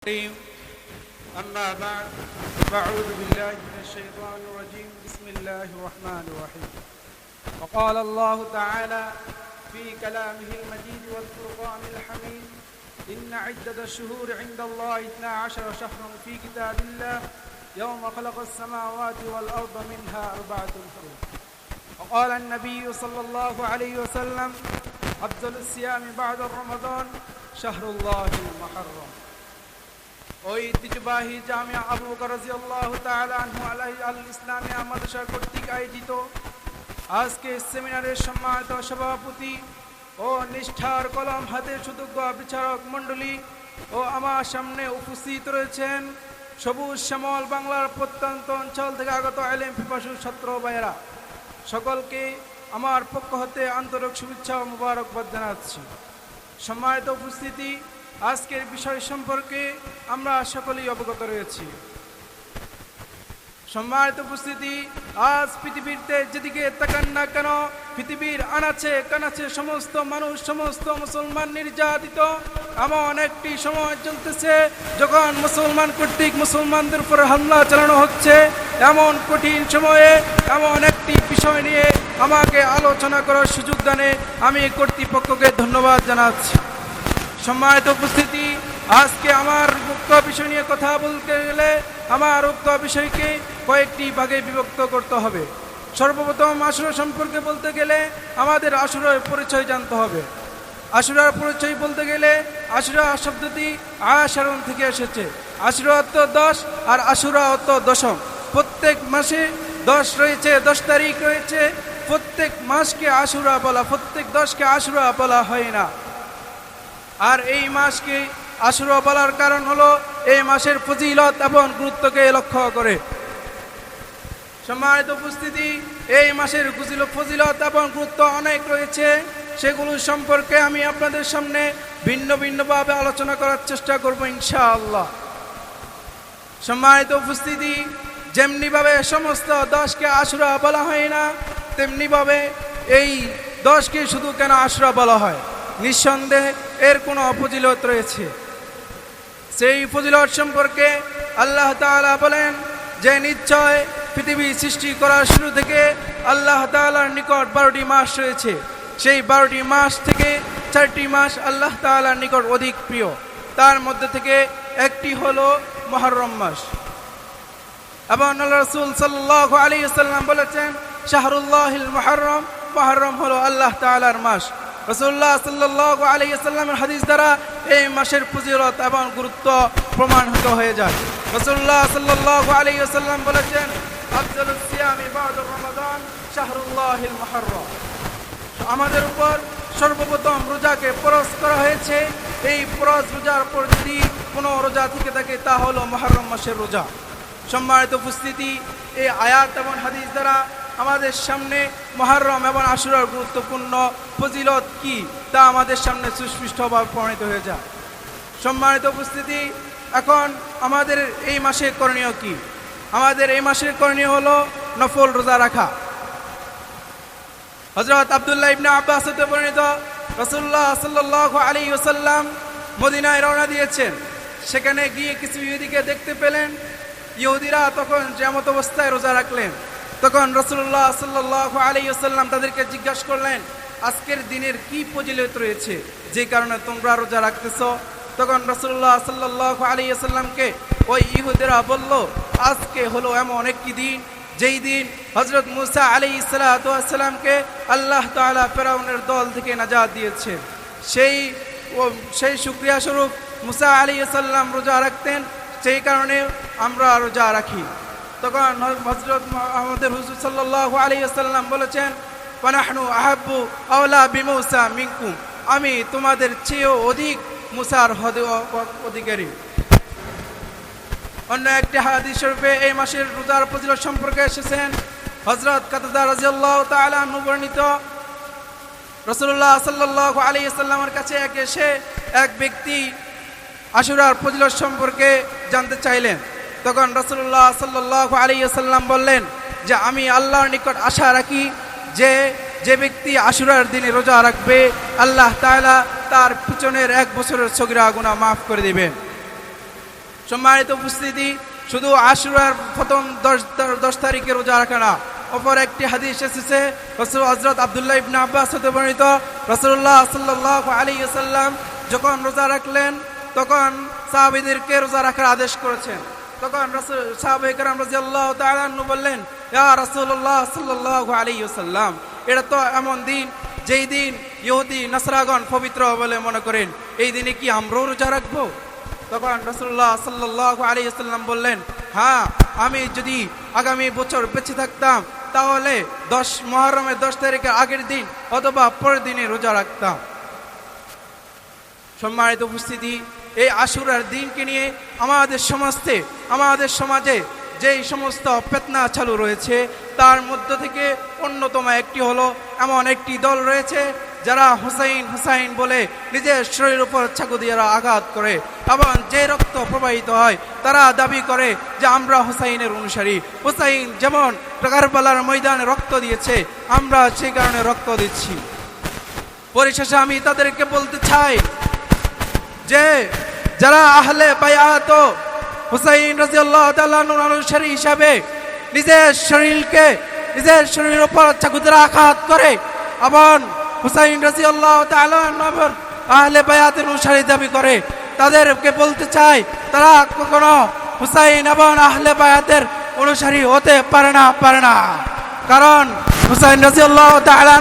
الرجيم. أما بعد فأعوذ بالله من الشيطان الرجيم. بسم الله الرحمن الرحيم. وقال الله تعالى في كلامه المجيد والفرقان الحميد: إن عدة الشهور عند الله 12 شهرا في كتاب الله يوم خلق السماوات والأرض منها 4 حرم. وقال النبي صلى الله عليه وسلم: أفضل الصيام بعد رمضان شهر الله المحرم. ঐতিহ্যবাহী জামিয়া আবু বকর রাদিয়াল্লাহু তাআলা আনহু আল ইসলামিয়া মাদ্রাসা কর্তৃক আয়োজিত আজকে সেমিনারের সম্মানিত সভাপতি ও নিষ্ঠার কলম হাতে সুযোগ্য বিচারক মণ্ডলী ও আমার সামনে উপস্থিত রয়েছেন সবুজ শ্যামল বাংলার প্রত্যন্ত অঞ্চল থেকে আগত আলেম পিপাসু ছাত্র ভাইয়েরা, সকলকে আমার পক্ষ হতে আন্তরিক শুভেচ্ছা ও মোবারকবাদ জানাচ্ছি। সম্মানিত উপস্থিতি, আজকের বিষয় সম্পর্কে আমরা সকলেই অবগত রয়েছি। সম্মানিত উপস্থিতি, আজ পৃথিবীতে যেদিকে তাকান না কেন পৃথিবীর আনাচে কানাচে সমস্ত মানুষ, সমস্ত মুসলমান নির্যাতিত। এমন একটি সময় চলতেছে যখন মুসলমান কর্তৃক মুসলমানদের উপর হামলা চালানো হচ্ছে। এমন কঠিন সময়ে এমন একটি বিষয় নিয়ে আমাকে আলোচনা করার সুযোগ দানে আমি কর্তৃপক্ষকে ধন্যবাদ জানাচ্ছি। সম্মানিত উপস্থিতি, আজকে আমার উক্ত বিষয় নিয়ে কথা বলতে গেলে আমার উক্ত বিষয়কে কয়েকটি ভাগে বিভক্ত করতে হবে। সর্বপ্রথম আশুরা সম্পর্কে বলতে গেলে আমাদের আশুরার পরিচয় জানতে হবে। আশুরার পরিচয় বলতে গেলে আশুরা শব্দটি আশারণ থেকে এসেছে। আশুরা অর্থ 10 আর আশুরা অর্থ দশম। প্রত্যেক মাসে 10 রয়েছে, 10 তারিখ রয়েছে। প্রত্যেক মাসকে আশুরা বলা, প্রত্যেক 10কে আশুরা বলা হয় না। আর এই মাসকে আশুরা বলার কারণ হলো এই মাসের ফজিলত এবং গুরুত্বকে লক্ষ্য করে। সম্মানিত উপস্থিতি, এই মাসের ফজিলত এবং গুরুত্ব অনেক রয়েছে। সেগুলো সম্পর্কে আমি আপনাদের সামনে ভিন্ন ভিন্নভাবে আলোচনা করার চেষ্টা করব ইনশাআল্লাহ। সম্মানিত উপস্থিতি, যেমনিভাবে সমস্ত 10কে আশুরা বলা হয় না, তেমনিভাবে এই 10কে শুধু কেন আশুরা বলা হয়? নিঃসন্দেহে এর কোনো ফজিলত রয়েছে। সেই ফজিলত সম্পর্কে আল্লাহ তাআলা বলেন যে নিশ্চয় পৃথিবী সৃষ্টি করার শুরু থেকে আল্লাহ তাআলার নিকট 12টি মাস রয়েছে। সেই 12টি মাস থেকে 4টি মাস আল্লাহ তাআলার নিকট অধিক প্রিয়। তার মধ্যে থেকে একটি হলো মুহররম মাস। এবং আল্লাহ রাসূল সাল্লাল্লাহু আলাইহি ওয়াসাল্লাম বলেছেন শাহরুল্লাহিল মুহররম, মুহররম হলো আল্লাহ তাআলার মাস। রাসূলুল্লাহ সাল্লাল্লাহু আলাইহি ওয়াসাল্লামের হাদিস দ্বারা এই মাসের ফজিলত এবং গুরুত্ব প্রমাণিত হয়ে যায়। রাসূলুল্লাহ সাল্লাল্লাহু আলাইহি ওয়াসাল্লাম বলেছেন আফজালুস সিয়ামি বা'দা রমাদান শাহরুল্লাহিল মুহররম। আমাদের উপর সর্বপ্রথম রোজাকে ফরজ করা হয়েছে। এই ফরজ রোজার পর যদি কোনো রোজা থেকে থাকে তা হলো মুহররম মাসের রোজা। সম্মানিত উপস্থিতি, এই আয়াত এবং হাদিস দ্বারা আমাদের সামনে মুহররম এবং আশুরার গুরুত্বপূর্ণ ফজিলত কি তা আমাদের সামনে সুস্পষ্টভাবে প্রমাণিত হয়ে যায়। সম্মানিত উপস্থিতি, এখন আমাদের এই মাসে করণীয় কি? আমাদের এই মাসের করণীয় হলো নফল রোজা রাখা। হযরত আব্দুল্লাহ ইবনে আব্বাস হতে বর্ণিত রাসূলুল্লাহ সাল্লাল্লাহু আলাইহি ওয়াসাল্লাম মদিনায় রওনা দিয়েছেন। সেখানে গিয়ে কিছু ইহুদিকে দেখতে পেলেন। ইহুদিরা তখন যেমত অবস্থায় রোজা রাখলেন। তখন রাসূলুল্লাহ সাল্লাল্লাহু আলাইহি ওয়াসাল্লাম তাদেরকে জিজ্ঞাসা করলেন আজকের দিনের কি ফজিলত রয়েছে যে কারণে তোমরা রোজা রাখতেছো? তখন রাসূলুল্লাহ সাল্লাল্লাহু আলাইহি ওয়াসাল্লামকে ওই ইহুদিরা বলল আজকে হলো এমন একটি দিন যেই দিন হযরত মুসা আলাইহিস সালাতু ওয়াস সালামকে আল্লাহ তাআলা ফিরআউনের দল থেকে নাজাত দিয়েছেন। সেই শুকরিয়া স্বরূপ মুসা আলাইহিস সালাম রোজা রাখতেন, সেই কারণে আমরা রোজা রাখি। তখন হযরত আমাদের হুজুর সাল্লাল্লাহু আলাইহি ওয়াসাল্লাম বলেছেন ফানাহনু আহাব্বু আওলা বিমুসা মিনকুম, আমি তোমাদের চেয়েও অধিক মুসার অধিকারী। অন্য একটি হাদিস শরীফে এই মাসের রোজার ফজিলত সম্পর্কে এসেছেন হযরত কাতাদা রাদিয়াল্লাহু তাআলা আনহু বর্ণিত রাসূলুল্লাহ সাল্লাল্লাহু আলাইহি ওয়াসাল্লামের কাছে এসে এক ব্যক্তি আশুরার ফজিলত সম্পর্কে জানতে চাইলেন। তখন রাসূলুল্লাহ সাল্লাল্লাহু আলাইহি ওয়াসাল্লাম বললেন যে আমি আল্লাহর নিকট আশা রাখি যে ব্যক্তি আশুরার দিনে রোজা রাখবে আল্লাহ তাআলা তার পিছনের 1 বছরের সগীরা গুনাহ মাফ করে দিবেন। সম্মানিত উপস্থিতি, শুধু আশুরার প্রথম 10 তারিখে রোজা রাখা না, অপর একটি হাদিস এসেছে রাসূল হযরত আব্দুল্লাহ ইবনে আব্বাস হতে বর্ণিত, রাসূলুল্লাহ সাল্লাল্লাহু আলাইহি ওয়াসাল্লাম যখন রোজা রাখলেন তখন সাহাবীদেরকে রোজা রাখার আদেশ করেছেন। তখন সাহাবায়ে কেরাম রাদিয়াল্লাহু তাআলা আনহু বললেন, ইয়া রাসূলুল্লাহ সাল্লাল্লাহু আলাইহি ওয়াসাল্লাম, এটা তো এমন দিন যেই দিন ইহুদি নাসরাগণ পবিত্র বলে মনে করেন, এই দিনে কি আমরাও রোজা রাখবো? তখন রাসূলুল্লাহ সাল্লাল্লাহু আলাইহি ওয়াসাল্লাম বললেন, হ্যাঁ, আমি যদি আগামী বছর বেঁচে থাকতাম তাহলে মুহররমের 10 তারিখের আগের দিন অথবা পরের দিনে রোজা রাখতাম। সম্মানিত উপস্থিতি, এই আশুরার দিনকে নিয়ে আমাদের সমাজে যেই সমস্ত ফিতনা চালু রয়েছে তার মধ্য থেকে অন্যতম একটি হলো এমন একটি দল রয়েছে যারা হুসাইন বলে নিজের শরীরের উপর চাকু দিয়ে আঘাত করে এবং যে রক্ত প্রবাহিত হয় তারা দাবি করে যে আমরা হুসাইনের অনুসারী। হুসাইন যেমন কারবালার ময়দানে রক্ত দিয়েছে, আমরা সেই কারণে রক্ত দিচ্ছি। পরিশেষে আমি তাদেরকে বলতে চাই যে যারা আহলে বায়াত হুসাইন রাদিয়াল্লাহু তাআলা অনুসারী হিসাবে নিজের শরীরের উপর চাকু দিয়ে আঘাত করে এবং হুসাইন রাদিয়াল্লাহু তাআলা আহলে বায়াতের অনুসারী দাবি করে, তাদেরকে বলতে চাই তারা কখনো হুসাইন এবং আহলে বায়াতের অনুসারী হতে পারে না। কারণ হুসাইন রাদিয়াল্লাহু তাআলা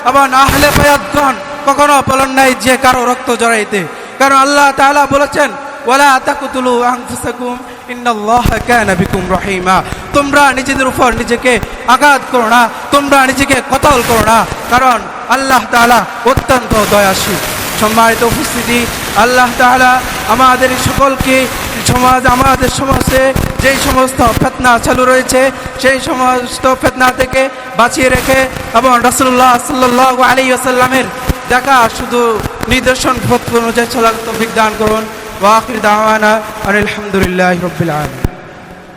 এবং আহলে বায়াতগণ কখনো বলেন নাই যে কারো রক্ত জড়াইতে। কারণ আল্লাহ তাআলা বলেছেন, ওয়ালা তাকতুলু আনফুসাকুম ইন্নাল্লাহা কানা বিকুম রহিমা, তোমরা নিজেদের উপর নিজেকে আঘাত করো না, তোমরা নিজেকে কতল করো না, কারণ আল্লাহ তাআলা অত্যন্ত দয়াশীল। সম্মানিত উপস্থিতি, আল্লাহ তাআলা আমাদের সকলকে আমাদের সমাজে যেই সমস্ত ফিতনা চালু রয়েছে সেই সমস্ত ফিতনা থেকে বাঁচিয়ে রেখে এবং রাসূলুল্লাহ সাল্লাল্লাহু আলাইহি ওয়াসাল্লামের দেখা শুধু নিদর্শন অনুযায়ী চলার তৌফিক দান করুন। ওয়া আখির দাওয়ানা আলহামদুলিল্লাহি রাব্বিল আলামিন।